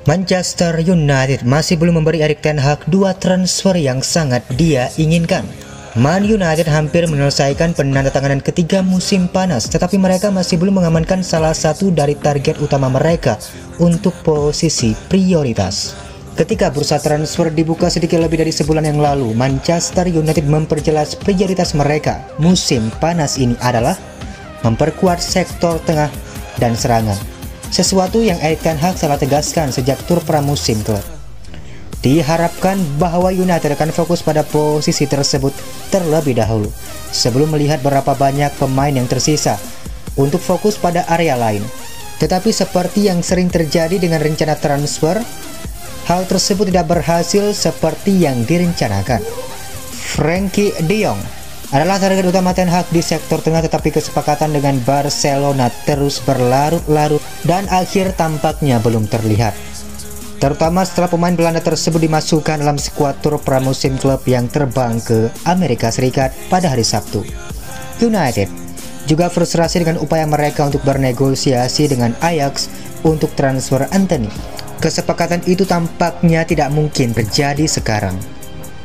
Manchester United masih belum memberi Erik ten Hag dua transfer yang sangat dia inginkan. Man United hampir menyelesaikan penandatanganan ketiga musim panas, tetapi mereka masih belum mengamankan salah satu dari target utama mereka untuk posisi prioritas. Ketika bursa transfer dibuka sedikit lebih dari sebulan yang lalu, Manchester United memperjelas prioritas mereka musim panas ini adalah memperkuat sektor tengah dan serangan. Sesuatu yang Erik ten Hag telah tegaskan sejak tur pramusim klub. Diharapkan bahwa United akan fokus pada posisi tersebut terlebih dahulu, sebelum melihat berapa banyak pemain yang tersisa untuk fokus pada area lain. Tetapi seperti yang sering terjadi dengan rencana transfer, hal tersebut tidak berhasil seperti yang direncanakan. Frenkie de Jong adalah target utama ten Hag di sektor tengah, tetapi kesepakatan dengan Barcelona terus berlarut-larut dan akhir tampaknya belum terlihat. Terutama setelah pemain Belanda tersebut dimasukkan dalam skuad tur pramusim klub yang terbang ke Amerika Serikat pada hari Sabtu. United juga frustrasi dengan upaya mereka untuk bernegosiasi dengan Ajax untuk transfer Antony. Kesepakatan itu tampaknya tidak mungkin terjadi sekarang.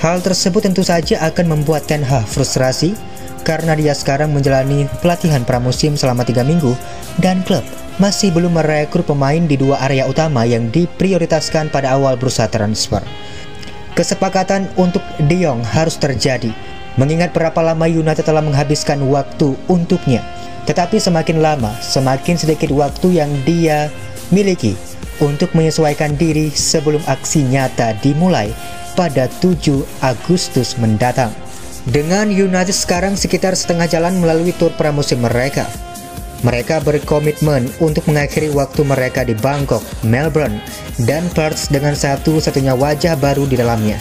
Hal tersebut tentu saja akan membuat ten Hag frustrasi karena dia sekarang menjalani pelatihan pramusim selama 3 minggu dan klub masih belum merekrut pemain di dua area utama yang diprioritaskan pada awal bursa transfer. Kesepakatan untuk de Jong harus terjadi, mengingat berapa lama United telah menghabiskan waktu untuknya. Tetapi semakin lama, semakin sedikit waktu yang dia miliki untuk menyesuaikan diri sebelum aksi nyata dimulai pada 7 Agustus mendatang. Dengan United sekarang sekitar setengah jalan melalui tur pramusim mereka, mereka berkomitmen untuk mengakhiri waktu mereka di Bangkok, Melbourne, dan Perth dengan satu-satunya wajah baru di dalamnya.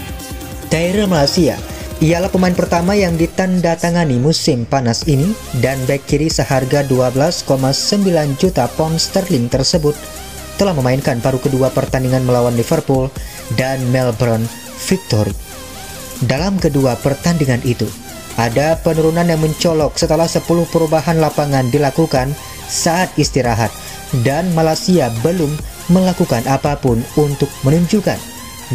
Tyrell Malacia ialah pemain pertama yang ditandatangani musim panas ini, dan bek kiri seharga 12,9 juta pound sterling tersebut telah memainkan paruh kedua pertandingan melawan Liverpool dan Melbourne Victory. Dalam kedua pertandingan itu, ada penurunan yang mencolok setelah 10 perubahan lapangan dilakukan saat istirahat, dan Malacia belum melakukan apapun untuk menunjukkan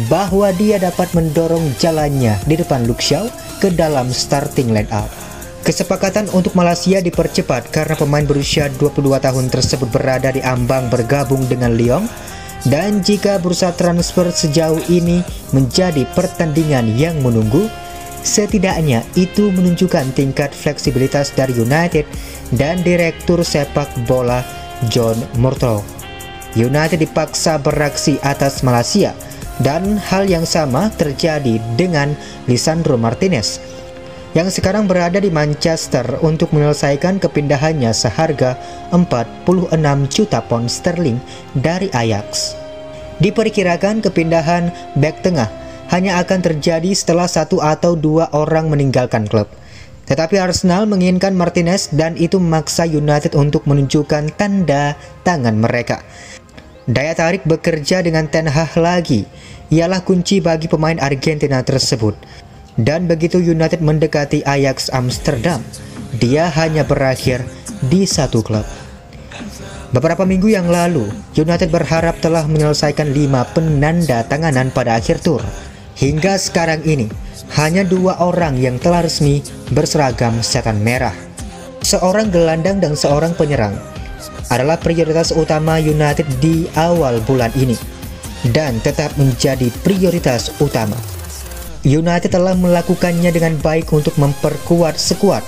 bahwa dia dapat mendorong jalannya di depan Luke Shaw ke dalam starting line-up. Kesepakatan untuk Malacia dipercepat karena pemain berusia 22 tahun tersebut berada di ambang bergabung dengan Lyon, dan jika bursa transfer sejauh ini menjadi pertandingan yang menunggu, setidaknya itu menunjukkan tingkat fleksibilitas dari United dan direktur sepak bola John Murtough. United dipaksa beraksi atas Malacia, dan hal yang sama terjadi dengan Lisandro Martinez yang sekarang berada di Manchester untuk menyelesaikan kepindahannya seharga 46 juta pound sterling dari Ajax. Diperkirakan kepindahan bek tengah hanya akan terjadi setelah 1 atau 2 orang meninggalkan klub. Tetapi Arsenal menginginkan Martinez, dan itu memaksa United untuk menunjukkan tanda tangan mereka. Daya tarik bekerja dengan ten Hag lagi ialah kunci bagi pemain Argentina tersebut. Dan begitu United mendekati Ajax Amsterdam, dia hanya berakhir di satu klub. Beberapa minggu yang lalu, United berharap telah menyelesaikan 5 penandatanganan pada akhir tur. Hingga sekarang ini, hanya 2 orang yang telah resmi berseragam setan merah. Seorang gelandang dan seorang penyerang adalah prioritas utama United di awal bulan ini, dan tetap menjadi prioritas utama. United telah melakukannya dengan baik untuk memperkuat skuad,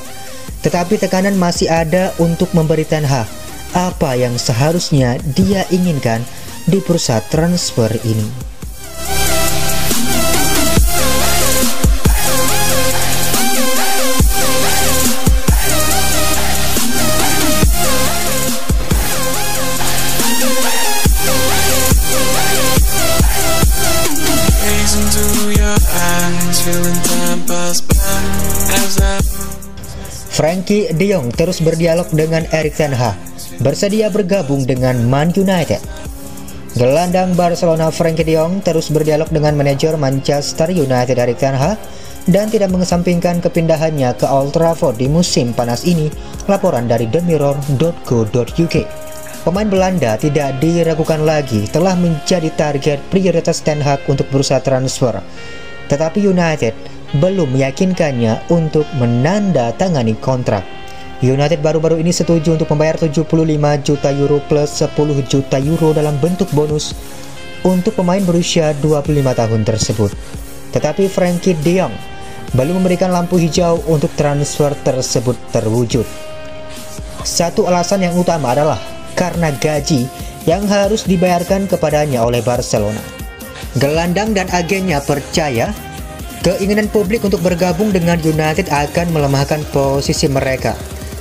tetapi tekanan masih ada untuk memberi ten Hag apa yang seharusnya dia inginkan di bursa transfer ini. Frenkie de Jong terus berdialog dengan Erik ten Hag, bersedia bergabung dengan Man United. Gelandang Barcelona Frenkie de Jong terus berdialog dengan manajer Manchester United Erik ten Hag dan tidak mengesampingkan kepindahannya ke Old Trafford di musim panas ini, laporan dari themirror.co.uk. Pemain Belanda tidak diragukan lagi telah menjadi target prioritas Ten Hag untuk berusaha transfer. Tetapi United belum meyakinkannya untuk menandatangani kontrak. United baru-baru ini setuju untuk membayar 75 juta euro plus 10 juta euro dalam bentuk bonus untuk pemain berusia 25 tahun tersebut. Tetapi Frenkie de Jong belum memberikan lampu hijau untuk transfer tersebut terwujud. Satu alasan yang utama adalah karena gaji yang harus dibayarkan kepadanya oleh Barcelona. Gelandang dan agennya percaya keinginan publik untuk bergabung dengan United akan melemahkan posisi mereka,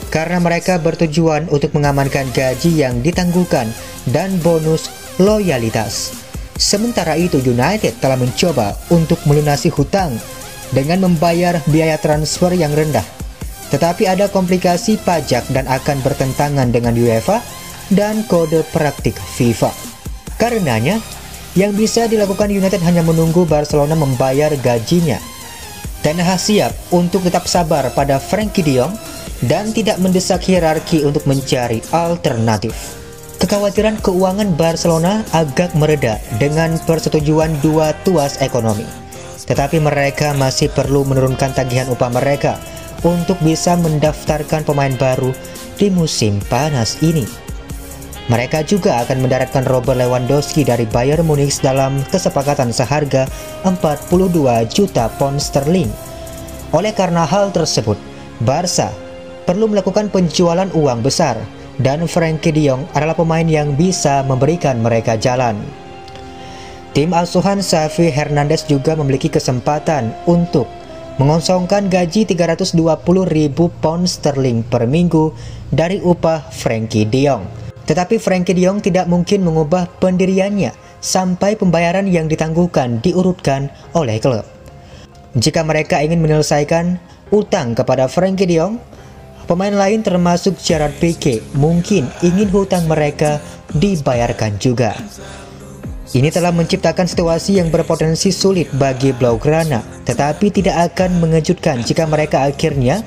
karena mereka bertujuan untuk mengamankan gaji yang ditangguhkan dan bonus loyalitas. Sementara itu United telah mencoba untuk melunasi hutang dengan membayar biaya transfer yang rendah. Tetapi ada komplikasi pajak dan akan bertentangan dengan UEFA dan kode praktik FIFA. Karenanya, yang bisa dilakukan United hanya menunggu Barcelona membayar gajinya. Ten Hag siap untuk tetap sabar pada Frenkie de Jong dan tidak mendesak hierarki untuk mencari alternatif. Kekhawatiran keuangan Barcelona agak mereda dengan persetujuan dua tuas ekonomi. Tetapi mereka masih perlu menurunkan tagihan upah mereka untuk bisa mendaftarkan pemain baru di musim panas ini. Mereka juga akan mendaratkan Robert Lewandowski dari Bayern Munich dalam kesepakatan seharga 42 juta pound sterling. Oleh karena hal tersebut, Barca perlu melakukan penjualan uang besar, dan Frenkie de Jong adalah pemain yang bisa memberikan mereka jalan. Tim asuhan Xavi Hernandez juga memiliki kesempatan untuk mengosongkan gaji 320.000 pound sterling per minggu dari upah Frenkie de Jong. Tetapi Frenkie de Jong tidak mungkin mengubah pendiriannya sampai pembayaran yang ditangguhkan diurutkan oleh klub. Jika mereka ingin menyelesaikan utang kepada Frenkie de Jong, pemain lain termasuk Gerard Pique mungkin ingin hutang mereka dibayarkan juga. Ini telah menciptakan situasi yang berpotensi sulit bagi Blaugrana, tetapi tidak akan mengejutkan jika mereka akhirnya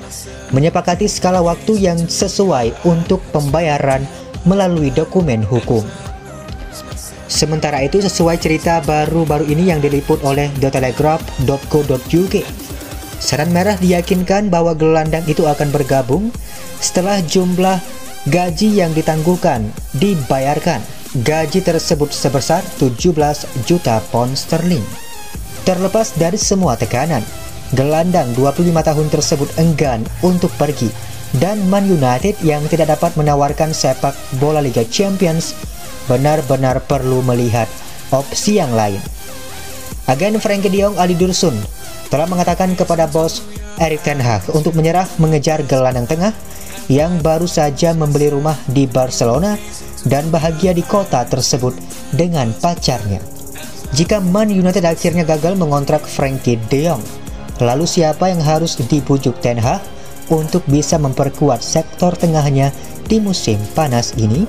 menyepakati skala waktu yang sesuai untuk pembayaran melalui dokumen hukum. Sementara itu, sesuai cerita baru-baru ini yang diliput oleh thetelegraph.co.uk, Setan Merah diyakinkan bahwa gelandang itu akan bergabung setelah jumlah gaji yang ditangguhkan dibayarkan. Gaji tersebut sebesar 17 juta pound sterling. Terlepas dari semua tekanan, gelandang 25 tahun tersebut enggan untuk pergi, dan Man United yang tidak dapat menawarkan sepak bola Liga Champions benar-benar perlu melihat opsi yang lain. Agen Frenkie de Jong Ali Dursun telah mengatakan kepada bos Erik ten Hag untuk menyerah mengejar gelandang tengah yang baru saja membeli rumah di Barcelona dan bahagia di kota tersebut dengan pacarnya. Jika Man United akhirnya gagal mengontrak Frenkie de Jong, lalu siapa yang harus dibujuk Ten Hag untuk bisa memperkuat sektor tengahnya di musim panas ini?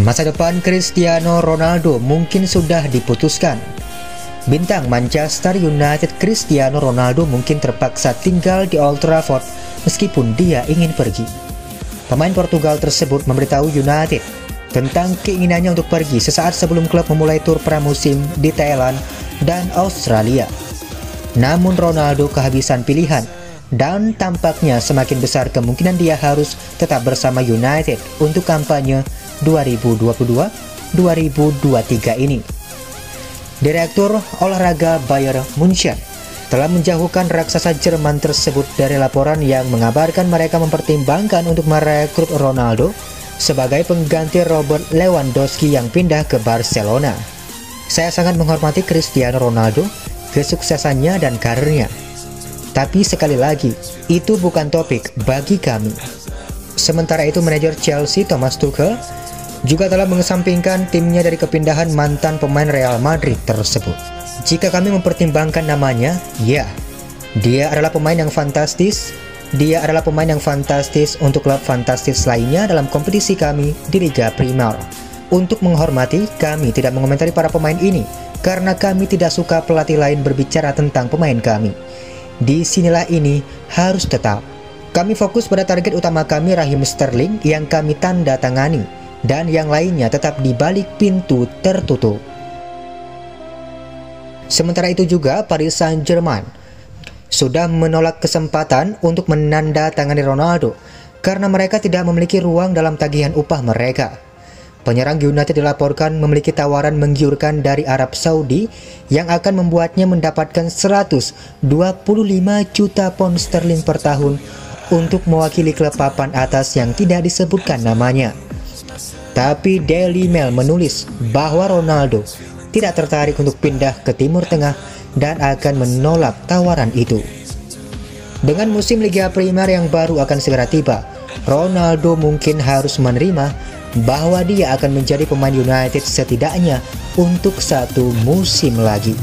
Masa depan Cristiano Ronaldo mungkin sudah diputuskan. Bintang Manchester United Cristiano Ronaldo mungkin terpaksa tinggal di Old Trafford meskipun dia ingin pergi. Pemain Portugal tersebut memberitahu United tentang keinginannya untuk pergi sesaat sebelum klub memulai tur pramusim di Thailand dan Australia. Namun Ronaldo kehabisan pilihan dan tampaknya semakin besar kemungkinan dia harus tetap bersama United untuk kampanye 2022-2023 ini. Direktur olahraga Bayern Munchen telah menjauhkan raksasa Jerman tersebut dari laporan yang mengabarkan mereka mempertimbangkan untuk merekrut Ronaldo sebagai pengganti Robert Lewandowski yang pindah ke Barcelona. Saya sangat menghormati Cristiano Ronaldo, kesuksesannya dan karirnya. Tapi sekali lagi, itu bukan topik bagi kami. Sementara itu, manajer Chelsea Thomas Tuchel juga telah mengesampingkan timnya dari kepindahan mantan pemain Real Madrid tersebut. Jika kami mempertimbangkan namanya, ya, Dia adalah pemain yang fantastis. Dia adalah pemain yang fantastis untuk klub fantastis lainnya dalam kompetisi kami di Liga Primer. Untuk menghormati, kami tidak mengomentari para pemain ini karena kami tidak suka pelatih lain berbicara tentang pemain kami. Disinilah ini harus tetap. Kami fokus pada target utama kami, Raheem Sterling, yang kami tanda tangani, dan yang lainnya tetap di balik pintu tertutup. Sementara itu juga Paris Saint-Germain sudah menolak kesempatan untuk menandatangani Ronaldo karena mereka tidak memiliki ruang dalam tagihan upah mereka. Penyerang United dilaporkan memiliki tawaran menggiurkan dari Arab Saudi yang akan membuatnya mendapatkan 125 juta pound sterling per tahun untuk mewakili klub papan atas yang tidak disebutkan namanya. Tapi Daily Mail menulis bahwa Ronaldo tidak tertarik untuk pindah ke Timur Tengah dan akan menolak tawaran itu. Dengan musim Liga Primer yang baru akan segera tiba, Ronaldo mungkin harus menerima bahwa dia akan menjadi pemain United setidaknya untuk 1 musim lagi.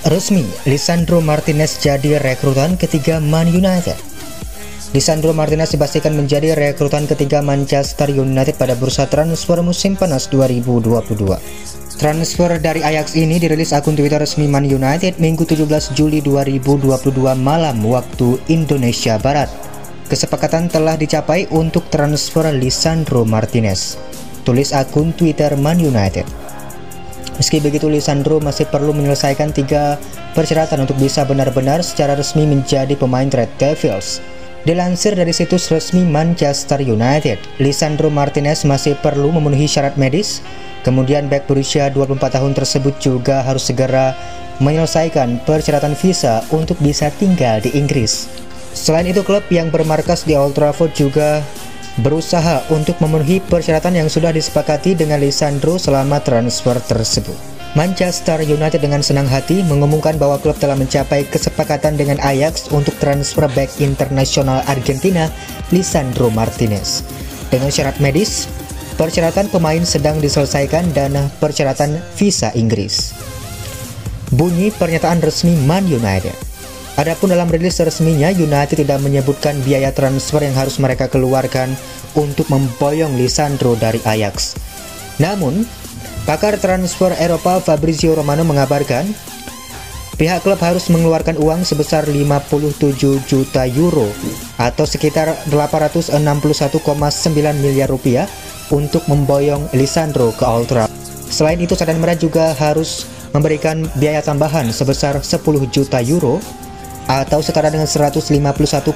Resmi, Lisandro Martinez jadi rekrutan ketiga Man United. Lisandro Martinez dipastikan menjadi rekrutan ketiga Manchester United pada bursa transfer musim panas 2022. Transfer dari Ajax ini dirilis akun Twitter resmi Man United Minggu 17 Juli 2022 malam waktu Indonesia Barat. Kesepakatan telah dicapai untuk transfer Lisandro Martinez, tulis akun Twitter Man United. Meski begitu, Lisandro masih perlu menyelesaikan 3 persyaratan untuk bisa benar-benar secara resmi menjadi pemain Red Devils. Dilansir dari situs resmi Manchester United, Lisandro Martinez masih perlu memenuhi syarat medis. Kemudian bek berusia 24 tahun tersebut juga harus segera menyelesaikan persyaratan visa untuk bisa tinggal di Inggris. Selain itu, klub yang bermarkas di Old Trafford juga berusaha untuk memenuhi persyaratan yang sudah disepakati dengan Lisandro selama transfer tersebut. Manchester United dengan senang hati mengumumkan bahwa klub telah mencapai kesepakatan dengan Ajax untuk transfer bek internasional Argentina Lisandro Martinez. Dengan syarat medis, persyaratan pemain sedang diselesaikan dan persyaratan visa Inggris. Bunyi pernyataan resmi Man United. Adapun dalam rilis resminya, United tidak menyebutkan biaya transfer yang harus mereka keluarkan untuk memboyong Lisandro dari Ajax. Namun, pakar transfer Eropa Fabrizio Romano mengabarkan pihak klub harus mengeluarkan uang sebesar 57 juta euro atau sekitar 861,9 miliar rupiah untuk memboyong Lisandro ke Old Trafford. Selain itu, Sadan Merah juga harus memberikan biaya tambahan sebesar 10 juta euro atau setara dengan 151,2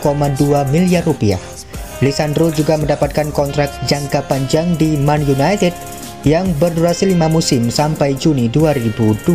miliar rupiah. Lisandro juga mendapatkan kontrak jangka panjang di Man United yang berdurasi 5 musim sampai Juni 2027.